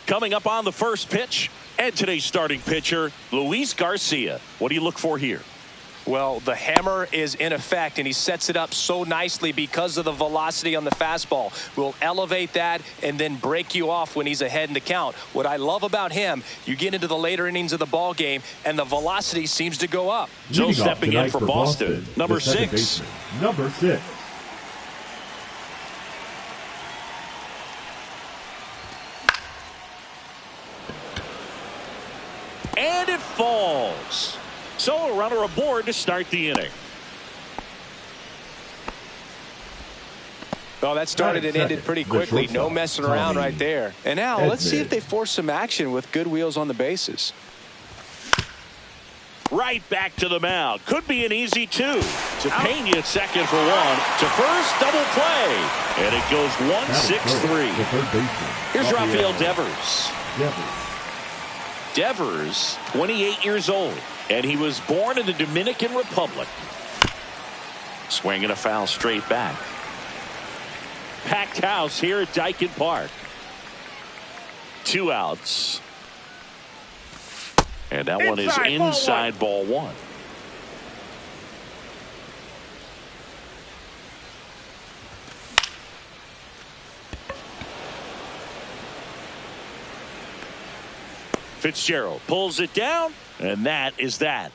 Coming up on the first pitch, and today's starting pitcher, Luis Garcia. What do you look for here? Well, the hammer is in effect, and he sets it up so nicely because of the velocity on the fastball. Will elevate that and then break you off when he's ahead in the count. What I love about him, you get into the later innings of the ball game, and the velocity seems to go up. So stepping in for Boston, number 6. Number 6. And it falls. So a runner aboard to start the inning. Well, that started and ended pretty quickly. No messing around right there. And now let's see if they force some action with good wheels on the bases. Right back to the mound. Could be an easy 2. To Pena at second for 1. To first, double play. And it goes 1-6-3. Here's Rafael Devers. Devers, 28 years old, and he was born in the Dominican Republic. Swinging a foul straight back. Packed house here at Daikin Park. 2 outs. And that one is inside ball 1. Fitzgerald pulls it down, and that is that.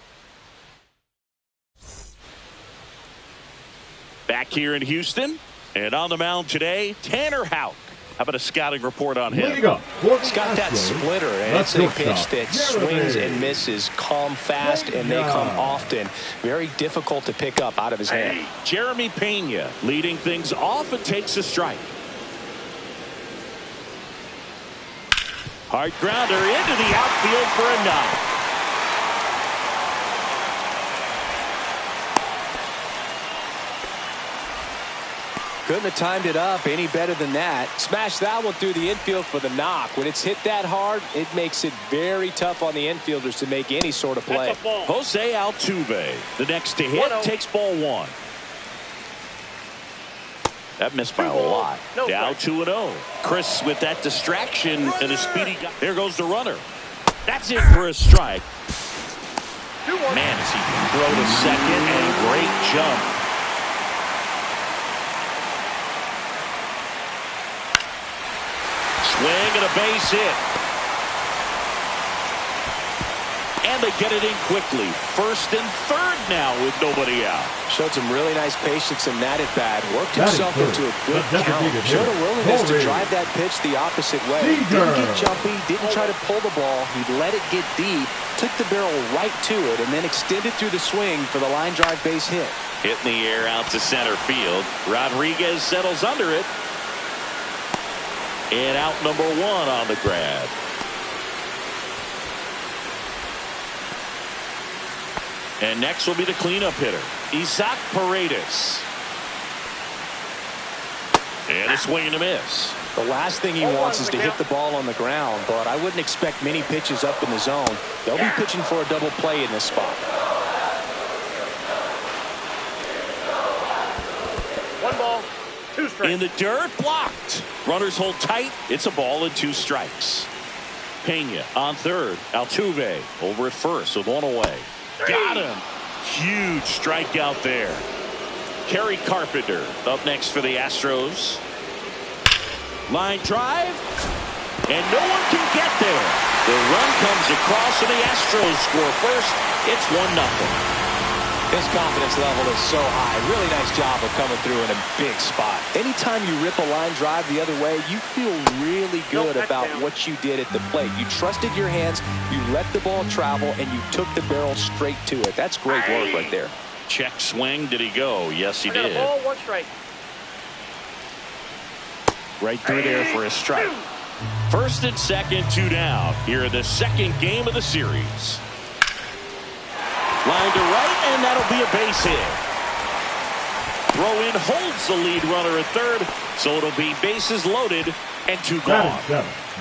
Back here in Houston, and on the mound today, Tanner Houck. How about a scouting report on him? He's got that splitter, and it's a pitch that swings and misses, come fast, and they come often. Very difficult to pick up out of his hand. Jeremy Pena leading things off and takes a strike. Hard grounder into the outfield for a knock. Couldn't have timed it up any better than that. Smash that one through the infield for the knock. When it's hit that hard, it makes it very tough on the infielders to make any sort of play. Jose Altuve, the next to hit, takes ball 1. That missed by a lot. Down 2-0. Chris with that distraction and a speedy guy. There goes the runner. That's it for a strike. Man, as he can throw to second, and great jump. Swing and a base hit. And they get it in quickly. First and third now with nobody out. Showed some really nice patience in that at bat. Worked himself into a good count. Showed a willingness to drive that pitch the opposite way. Didn't get jumpy. Didn't try to pull the ball. He let it get deep. Took the barrel right to it and then extended through the swing for the line drive base hit. Hit in the air out to center field. Rodriguez settles under it. And out number 1 on the grab. And next will be the cleanup hitter, Isaac Paredes. And a swing and a miss. The last thing he wants is to hit the ball on the ground, but I wouldn't expect many pitches up in the zone. They'll be pitching for a double play in this spot. 1 ball, 2 strikes. In the dirt, blocked. Runners hold tight. It's a ball and 2 strikes. Pena on third. Altuve over at first with 1 away. Got him. Huge strikeout there. Kerry Carpenter up next for the Astros. Line drive. And no one can get there. The run comes across and the Astros score first. It's 1-0. His confidence level is so high. Really nice job of coming through in a big spot. Anytime you rip a line drive the other way, you feel really good about what you did at the plate. You trusted your hands, you let the ball travel, and you took the barrel straight to it. That's great work right there. Check swing. Did he go? Yes, he did. Ball, 1 strike. Right through there for a strike. First and second, 2 down. Here in the second game of the series. Line to right, and that'll be a base hit. Throw in holds the lead runner at third, so it'll be bases loaded and 2 gone.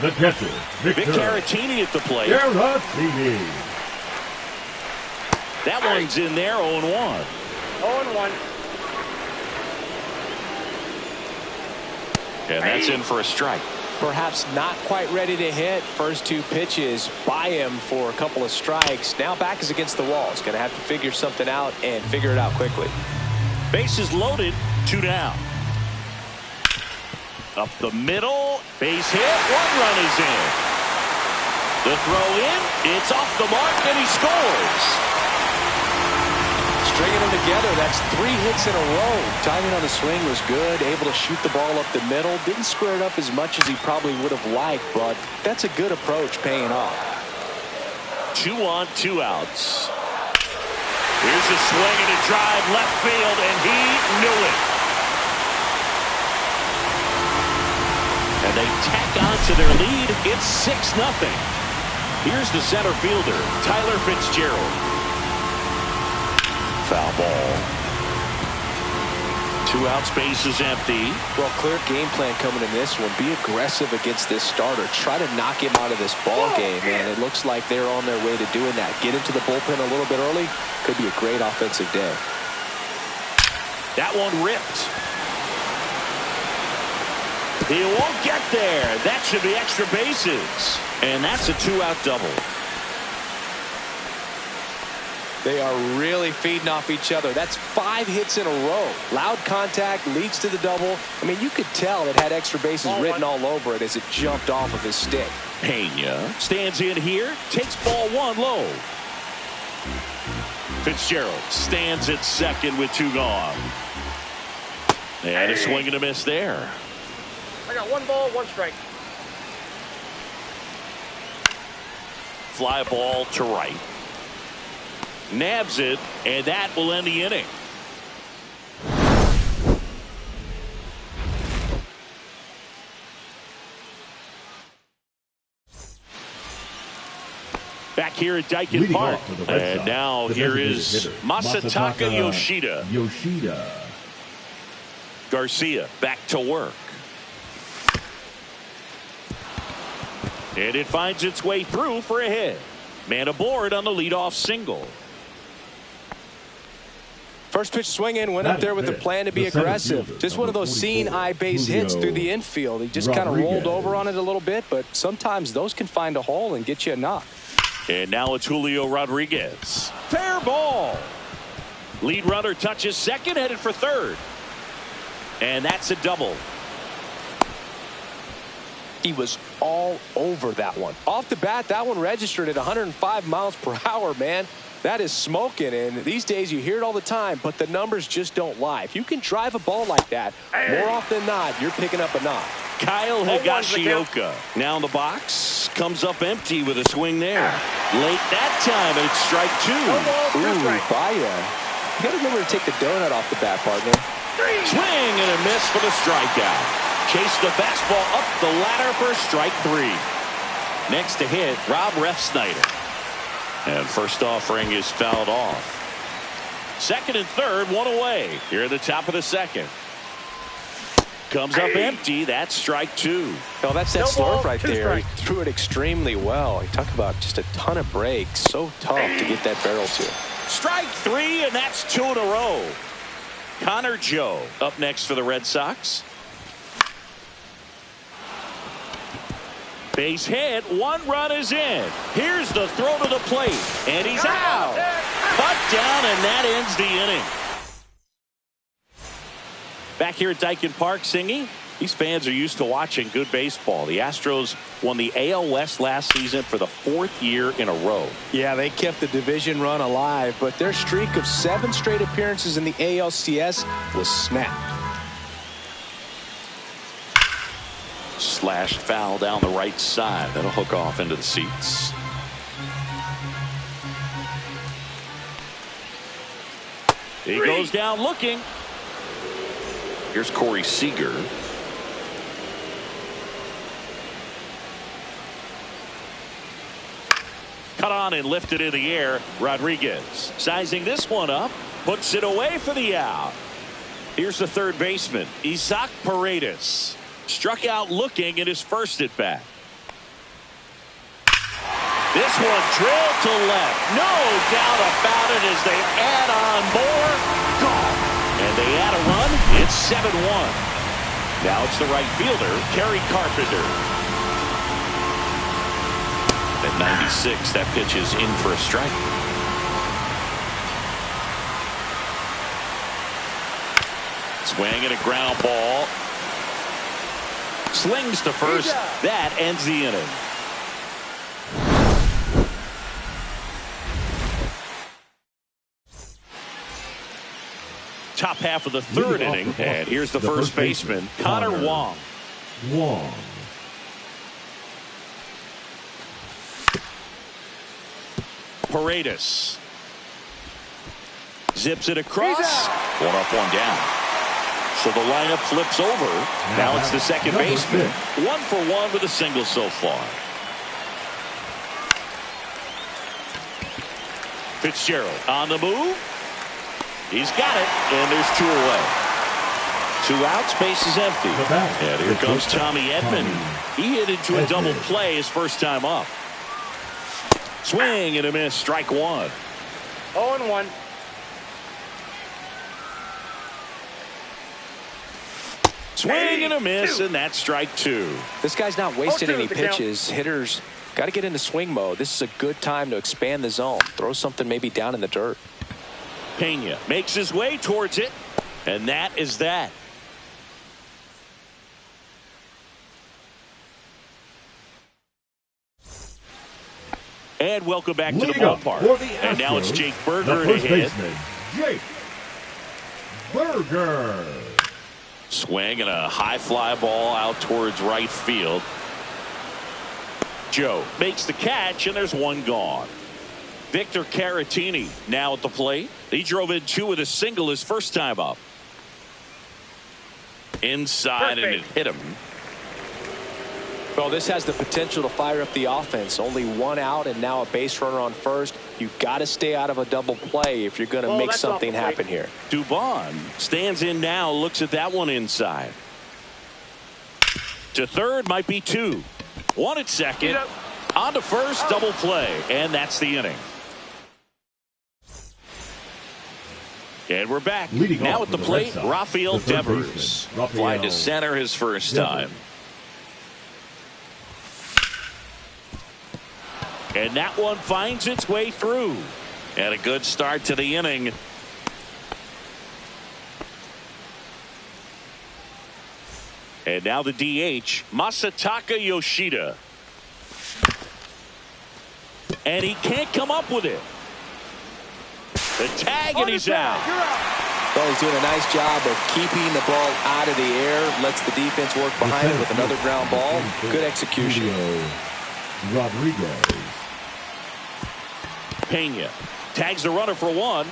The catcher, Vic Caratini at the plate. That one's in there, 0-1. 0-1. And that's in for a strike. Perhaps not quite ready to hit. First two pitches by him for a couple of strikes. Now back is against the wall. He's going to have to figure something out and figure it out quickly. Bases loaded, 2 down. Up the middle, base hit, 1 run is in. The throw in, it's off the mark, and he scores. Stringing them together, that's 3 hits in a row. Timing on the swing was good, able to shoot the ball up the middle. Didn't square it up as much as he probably would have liked, but that's a good approach paying off. 2 on, 2 outs. Here's a swing and a drive left field, and he knew it. And they tack on to their lead. It's 6-0. Here's the center fielder, Tyler Fitzgerald. Foul ball. 2 outs, base is empty. Well, clear game plan coming in this one. Be aggressive against this starter. Try to knock him out of this ball game, and it looks like they're on their way to doing that. Get into the bullpen a little bit early. Could be a great offensive day. That one ripped. He won't get there. That should be extra bases. And that's a 2-out double. They are really feeding off each other. That's 5 hits in a row. Loud contact leads to the double. I mean, you could tell it had extra bases written all over it as it jumped off of his stick. Pena stands in here, takes ball 1 low. Fitzgerald stands at second with 2 gone. And a swing and a miss there. I got 1 ball, 1 strike. Fly ball to right. Nabs it, and that will end the inning. Back here at Daikin Park. And now here is Masataka Yoshida. Garcia back to work. And it finds its way through for a hit. Man aboard on the leadoff single. First pitch swinging, went up there with the plan to be aggressive. Just one of those seeing eye base hits through the infield. He just kind of rolled over on it a little bit, but sometimes those can find a hole and get you a knock. And now it's Julio Rodriguez. Fair ball. Lead runner touches second, headed for third. And that's a double. He was all over that one. Off the bat, that one registered at 105 miles per hour, man. That is smoking, and these days you hear it all the time, but the numbers just don't lie. If you can drive a ball like that, more often than not, you're picking up a knock. Kyle Higashioka now in the box. Comes up empty with a swing there. Late that time, and it's strike 2. Ooh, Baya. You got to remember to take the donut off the bat, partner. Swing and a miss for the strikeout. Chase the fastball up the ladder for strike 3. Next to hit, Rob Refsnyder. And first offering is fouled off. Second and third, 1 away. Here at the top of the second. Comes up empty. That's strike 2. Oh, that's that slurve right there. He threw it extremely well. He talked about just a ton of breaks. So tough to get that barrel to. Strike 3, and that's 2 in a row. Connor Joe up next for the Red Sox. Base hit, 1 run is in. Here's the throw to the plate, and he's out. Cut down, and that ends the inning. Back here at Daikin Park, Singy. These fans are used to watching good baseball. The Astros won the AL West last season for the 4th year in a row. Yeah, they kept the division run alive, but their streak of 7 straight appearances in the ALCS was snapped. Slashed foul down the right side. That'll hook off into the seats. He goes down looking. Here's Corey Seager. Cut on and lifted in the air. Rodriguez sizing this one up. Puts it away for the out. Here's the third baseman, Isaac Paredes. Struck out looking in his first at bat. This one drilled to left. No doubt about it as they add on more. Gone. And they add a run. It's 7-1. Now it's the right fielder, Kerry Carpenter. At 96, that pitch is in for a strike. Swing and a ground ball. Slings to first. That ends the inning. Top half of the third inning, and here's the first baseman, Connor Wong. Paredes zips it across. One up, one down. So the lineup flips over. Now it's the second baseman. 1 for 1 with a single so far. Fitzgerald on the move. He's got it, and there's 2 away. 2 outs, base is empty. And here comes Tommy Edman. He hit into a double play his first time up. Swing and a miss, strike 1. 0-1. Swing and a miss, and that's strike 2. This guy's not wasting any the count. pitches. Hitters got to get into swing mode. This is a good time to expand the zone. Throw something maybe down in the dirt. Pena makes his way towards it, and that is that. And welcome back to the ballpark. And now it's Jake Burger to hit. Jake Burger. Swing and a high fly ball out towards right field. Joe makes the catch, and there's 1 gone. Victor Caratini now at the plate. He drove in 2 with a single his first time up. Inside, and it hit him. Well, this has the potential to fire up the offense. Only 1 out and now a base runner on first. You've got to stay out of a double play if you're going to make something happen here. Dubon stands in now, looks at that one inside. To third, might be 2. 1 at second. On to first, double play, and that's the inning. And we're back. Now at the plate, Rafael Devers. Fly to center his first time. And that one finds its way through. And a good start to the inning. And now the DH, Masataka Yoshida. And he can't come up with it. The tag, and he's out. Well, he's doing a nice job of keeping the ball out of the air. Lets the defense work behind it with another ground ball. Good execution. Rodriguez. Pena tags the runner for 1.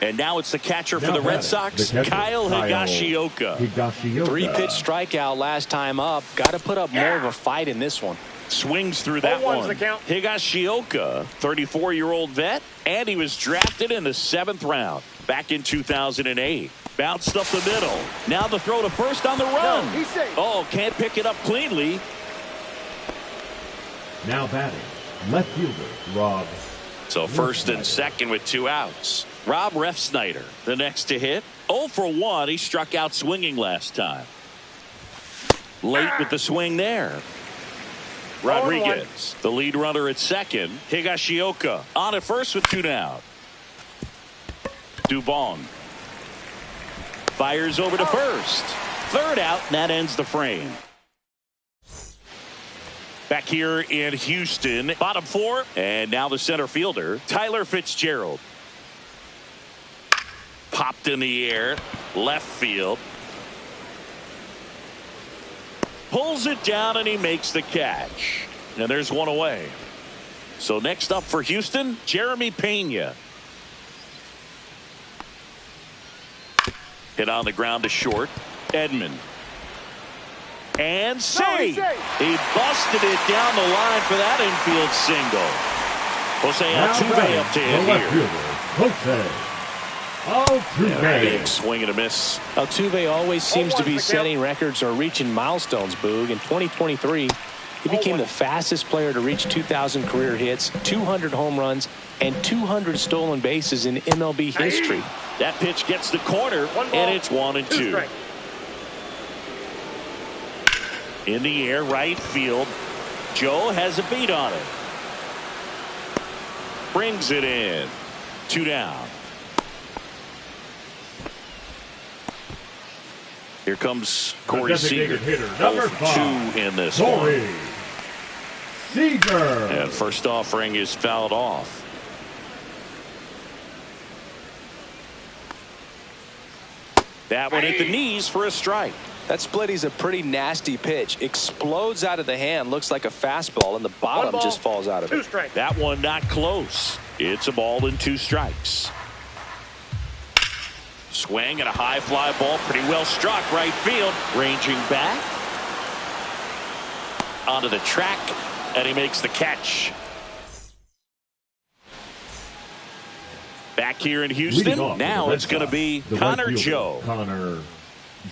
And now it's the catcher for the Red Sox, Kyle Higashioka. 3-pitch strikeout last time up. Got to put up more of a fight in this one. Swings through that one. Higashioka, 34-year-old vet, and he was drafted in the 7th round back in 2008. Bounced up the middle. Now the throw to first on the run. No, he's safe. Oh, can't pick it up cleanly. Now batting, left fielder, Rob. So first and second with 2 outs. Rob Refsnyder, the next to hit. 0 for 1. He struck out swinging last time. Late with the swing there. Rodriguez, the lead runner at second. Higashioka on at first with 2 down. Dubon fires over to first. 3rd out, and that ends the frame. Back here in Houston, bottom 4, and now the center fielder, Tyler Fitzgerald. Popped in the air, left field. Pulls it down, and he makes the catch. And there's 1 away. So next up for Houston, Jeremy Pena. Hit on the ground to short. Edman. And safe. He busted it down the line for that infield single. Jose Altuve up to hit here. Altuve. Big swing and a miss. Altuve always seems to be setting records or reaching milestones, Boog. In 2023, he became the fastest player to reach 2,000 career hits, 200 home runs, and 200 stolen bases in MLB history. That pitch gets the corner, and it's 1-2. Strike. In the air, right field. Joe has a beat on it. Brings it in. 2 down. Here comes Corey Seager. Hitter, number 5 in this Corey one. Seager. And first offering is fouled off. That one hit the knees for a strike. That splitty's a pretty nasty pitch. Explodes out of the hand. Looks like a fastball, and the bottom just falls out of it. 2 strikes. That one not close. It's a ball and 2 strikes. Swing and a high fly ball. Pretty well struck right field. Ranging back. Onto the track. And he makes the catch. Back here in Houston. Now it's going to be Connor Joe. Connor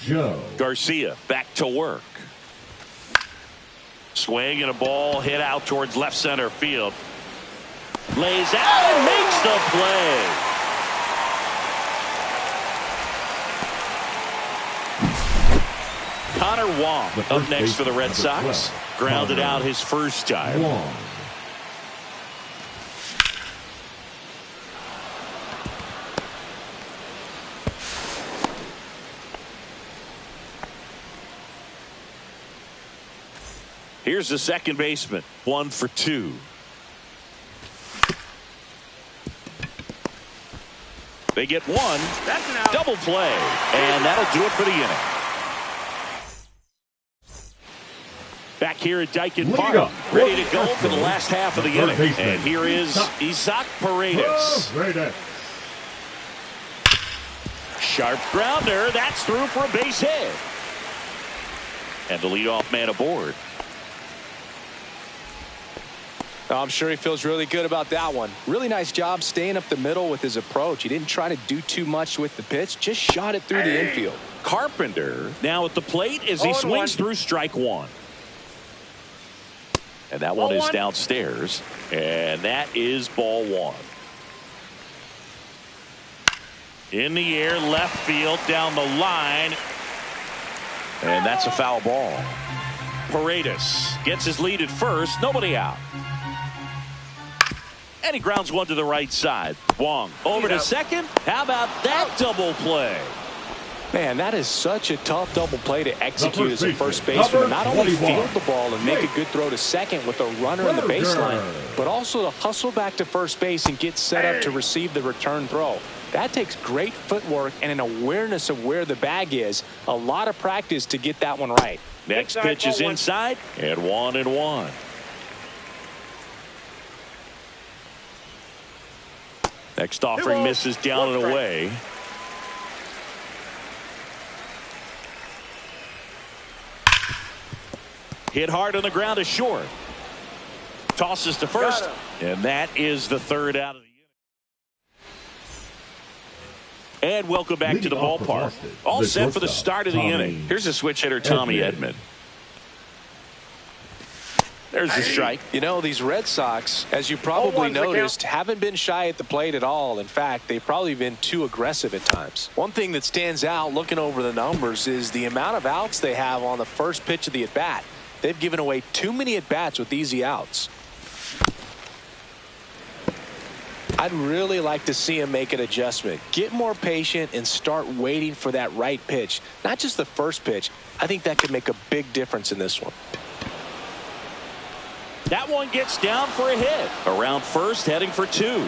Joe. Garcia back to work. Swing and a ball hit out towards left center field. Lays out and makes the play. Connor Wong up next for the Red Sox. Grounded out his first time. Wong. Here's the second baseman. 1 for 2. They get 1. That's an out. Double play. And that'll do it for the inning. Back here at Daikin Park. Ready to go for the last half of the inning. And here is Isaac Paredes. Sharp grounder. That's through for a base hit. And the leadoff man aboard. I'm sure he feels really good about that one. Really nice job staying up the middle with his approach. He didn't try to do too much with the pitch. Just shot it through the infield. Carpenter now at the plate as he swings through strike 1. And that one is downstairs. And that is ball 1. In the air, left field, down the line. And that's a foul ball. Paredes gets his lead at first. Nobody out. And he grounds one to the right side. Wong over to second. How about that double play? Man, that is such a tough double play to execute as a first baseman. Not only field the ball and make a good throw to second with a runner in the baseline, but also to hustle back to first base and get set up to receive the return throw. That takes great footwork and an awareness of where the bag is. A lot of practice to get that one right. Next pitch is inside and 1-1. Next offering misses down and away. Hit hard on the ground is short. Tosses to first, and that is the third out of the inning. And welcome back to the ballpark. All set for the start of the inning. Here's a switch hitter, Tommy Edman. There's the strike. You know, these Red Sox, as you probably noticed, haven't been shy at the plate at all. In fact, they've probably been too aggressive at times. One thing that stands out looking over the numbers is the amount of outs they have on the first pitch of the at-bat. They've given away too many at-bats with easy outs. I'd really like to see him make an adjustment. Get more patient and start waiting for that right pitch. Not just the first pitch. I think that could make a big difference in this one. That one gets down for a hit. Around first, heading for 2.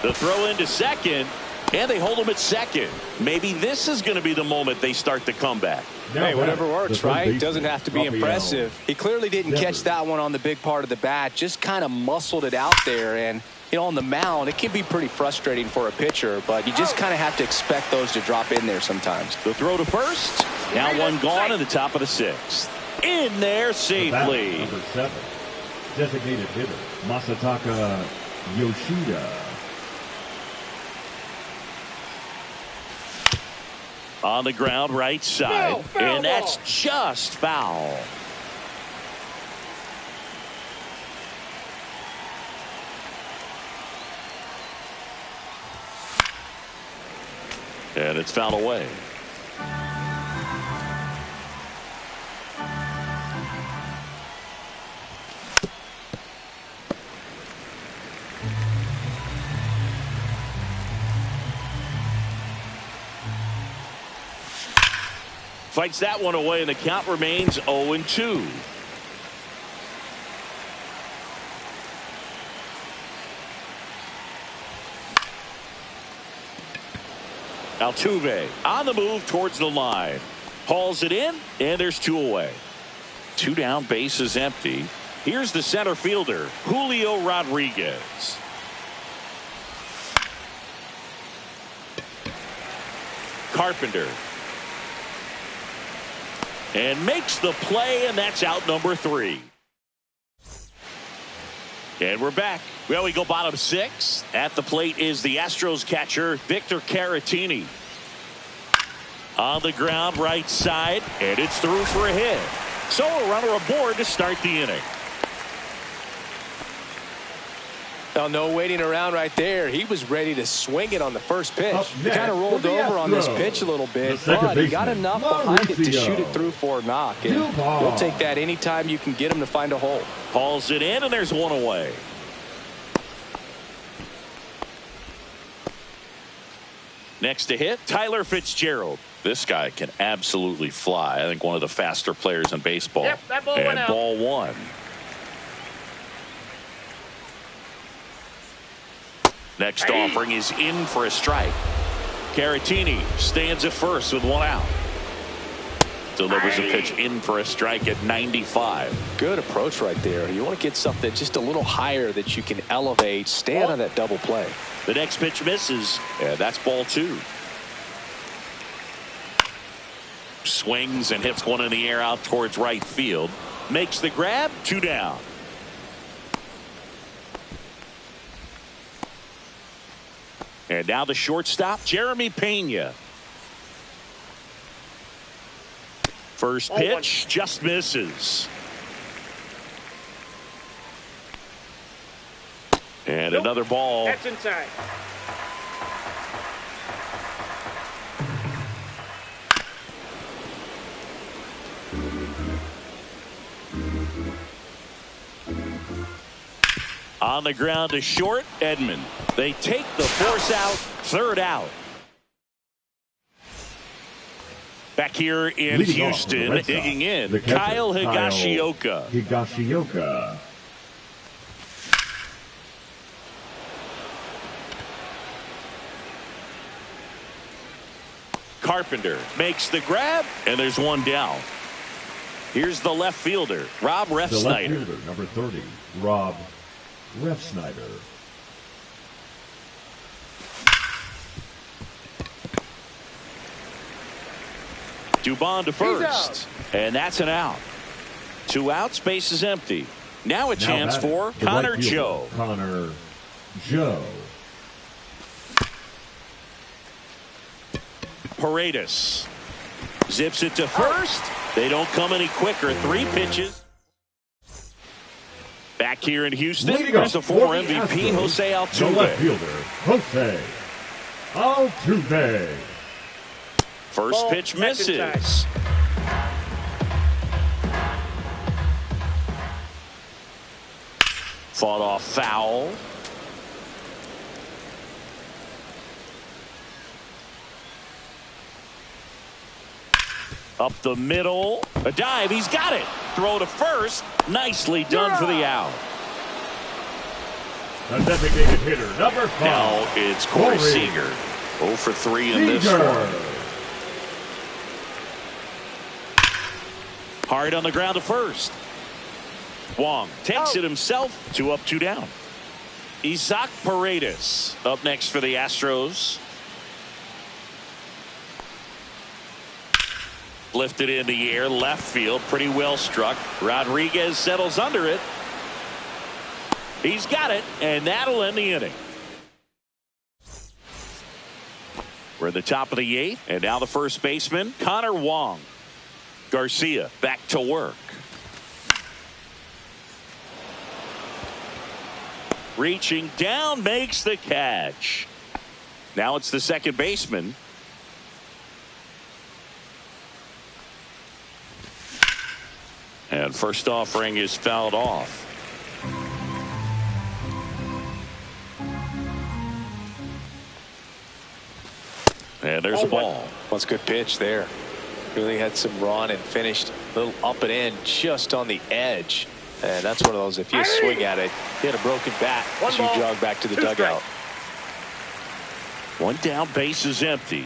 The throw into second, and they hold him at second. Maybe this is going to be the moment they start the comeback. Hey, whatever works, right? Doesn't have to be impressive. He clearly didn't catch that one on the big part of the bat. Just kind of muscled it out there. And, you know, on the mound, it can be pretty frustrating for a pitcher, but you just kind of have to expect those to drop in there sometimes. The throw to first. Now one gone in the top of the 6th. In there safely. Number 7. Designated hitter, Masataka Yoshida. On the ground, right side. And that's just foul. And it's fouled away. Fights that one away, and the count remains 0-2. Altuve on the move towards the line. Hauls it in, and there's 2 away. 2 down, base is empty. Here's the center fielder, Julio Rodriguez. Carpenter. And makes the play, and that's out number 3. And we're back. Well, we go bottom 6. At the plate is the Astros catcher, Victor Caratini. On the ground, right side, and it's through for a hit. So a runner aboard to start the inning. Well, no waiting around right there. He was ready to swing it on the first pitch. He kind of rolled over on this pitch a little bit, but he got enough behind it to shoot it through for a knock. And you'll take that anytime you can get him to find a hole. Hauls it in, and there's 1 away. Next to hit, Tyler Fitzgerald. This guy can absolutely fly. I think one of the faster players in baseball. Yep, that ball went out. Ball 1. Next offering is in for a strike. Caratini stands at first with 1 out. Delivers a pitch in for a strike at 95. Good approach right there. You want to get something just a little higher that you can elevate. Stand on that double play. The next pitch misses, and that's ball 2. Swings and hits one in the air out towards right field. Makes the grab, 2 down. And now the shortstop, Jeremy Pena. First pitch just misses. And another ball. That's inside. On the ground to short, Edman. They take the force out, 3rd out. Back here in Houston, digging in, Kyle Higashioka. Carpenter makes the grab, and there's 1 down. Here's the left fielder, Rob Refsnyder. The left fielder, number 30, Rob Refsnyder. Dubon to first, and that's an out. 2 outs, base is empty. Now a chance for Connor Joe. Connor Joe. Paredes zips it to first. They don't come any quicker. 3 pitches. Back here in Houston, there's the former MVP, Jose Altuve. The left fielder, Jose Altuve. First pitch misses. Fought off foul. Up the middle. A dive. He's got it. Throw to first. Nicely done for the out. The designated hitter, number 5. Now it's Corey Seager. 0 for 3 in this one. Hard on the ground to first. Wong takes it himself. 2 up, 2 down. Isaac Paredes up next for the Astros. Lifted in the air, left field, pretty well struck. Rodriguez settles under it. He's got it, and that'll end the inning. We're at the top of the 8th, and now the first baseman, Connor Wong. Garcia back to work. Reaching down, makes the catch. Now it's the second baseman, And first offering is fouled off. And there's a ball. Well, it's a good pitch there. Really had some run and finished a little up and in just on the edge. And that's one of those, if you swing at it, you had a broken bat as you jog back to the dugout. One down, base is empty.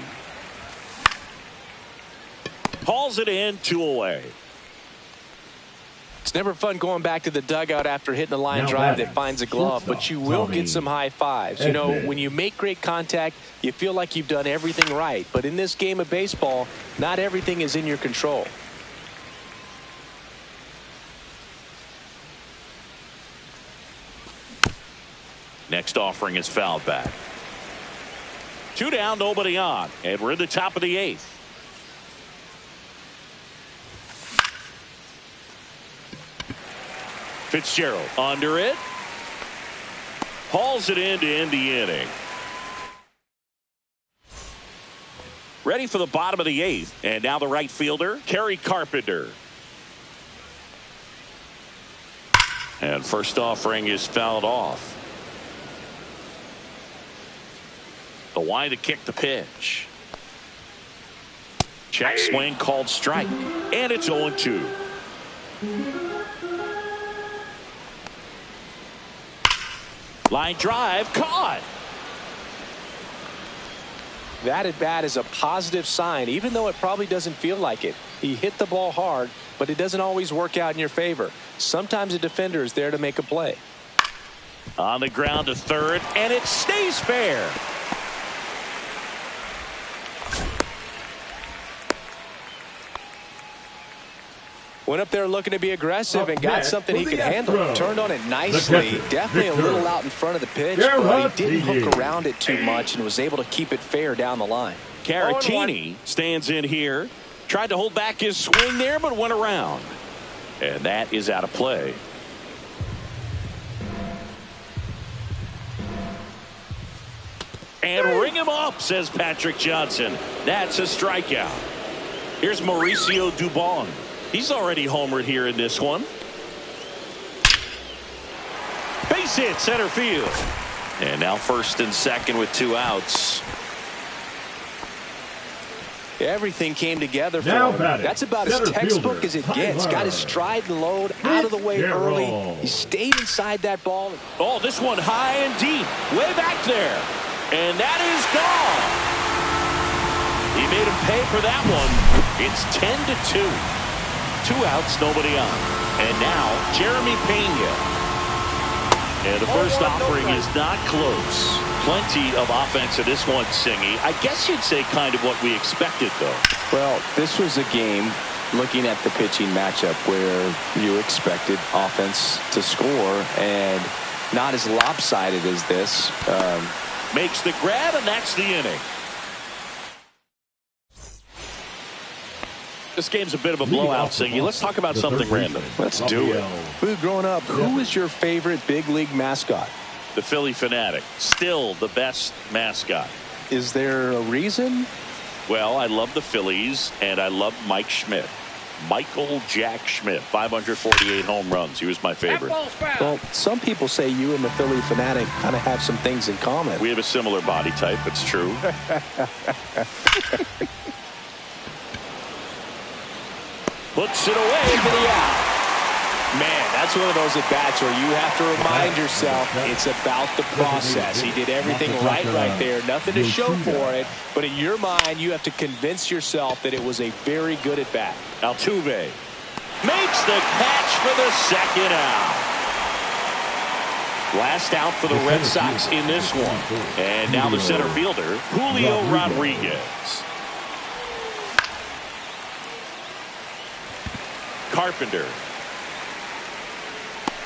Hauls it in, 2 away. It's never fun going back to the dugout after hitting a line drive that finds a glove, but you will get some high fives. You know, when you make great contact, you feel like you've done everything right. But in this game of baseball, not everything is in your control. Next offering is fouled back. 2 down, nobody on. And we're in the top of the 8th. Fitzgerald under it. Hauls it in to end the inning. Ready for the bottom of the 8th. And now the right fielder, Kerry Carpenter. And first offering is fouled off. The wind to kick the pitch. Check swing called strike. And it's 0-2. Line drive caught. That at bat is a positive sign, even though it probably doesn't feel like it. He hit the ball hard, but it doesn't always work out in your favor. Sometimes a defender is there to make a play. On the ground to third, and it stays fair. Went up there looking to be aggressive and got something he could handle. Turned on it nicely. Definitely a little out in front of the pitch, but he didn't hook around it too much and was able to keep it fair down the line. Caratini stands in here. Tried to hold back his swing there, but went around. And that is out of play. And ring him up, says Patrick Johnson. That's a strikeout. Here's Mauricio Dubon. He's already homered here in this one. Base hit, center field. And now first and second with 2 outs. Everything came together for him. That's about as textbook as it gets. Got his stride and load out of the way early. He stayed inside that ball. Oh, this one high and deep. Way back there. And that is gone. He made him pay for that one. It's 10-2. 2 outs, nobody on. And now Jeremy Pena. And the first offering is not close. Plenty of offense in this one, Singy. I guess you'd say kind of what we expected, though. Well, this was a game, looking at the pitching matchup, where you expected offense to score, and not as lopsided as this. Makes the grab, and that's the inning. This game's a bit of a blowout, Singy. Let's talk about something random. Let's do it. Growing up, who was your favorite big league mascot? The Phillie Phanatic. Still the best mascot. Is there a reason? Well, I love the Phillies, and I love Mike Schmidt. Michael Jack Schmidt, 548 home runs. He was my favorite. Well, some people say you and the Phillie Phanatic kind of have some things in common. We have a similar body type. It's true. Puts it away for the out. Man, that's one of those at-bats where you have to remind yourself it's about the process. He did everything right there. Nothing to show for it. But in your mind, you have to convince yourself that it was a very good at-bat. Altuve makes the catch for the second out. Last out for the Red Sox in this one. And now the center fielder, Julio Rodriguez. Carpenter.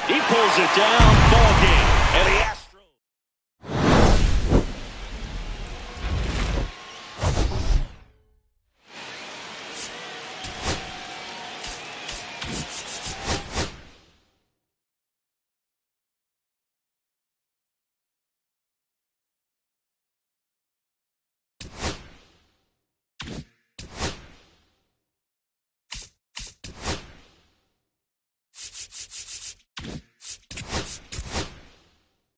He pulls it down. Ball game. And the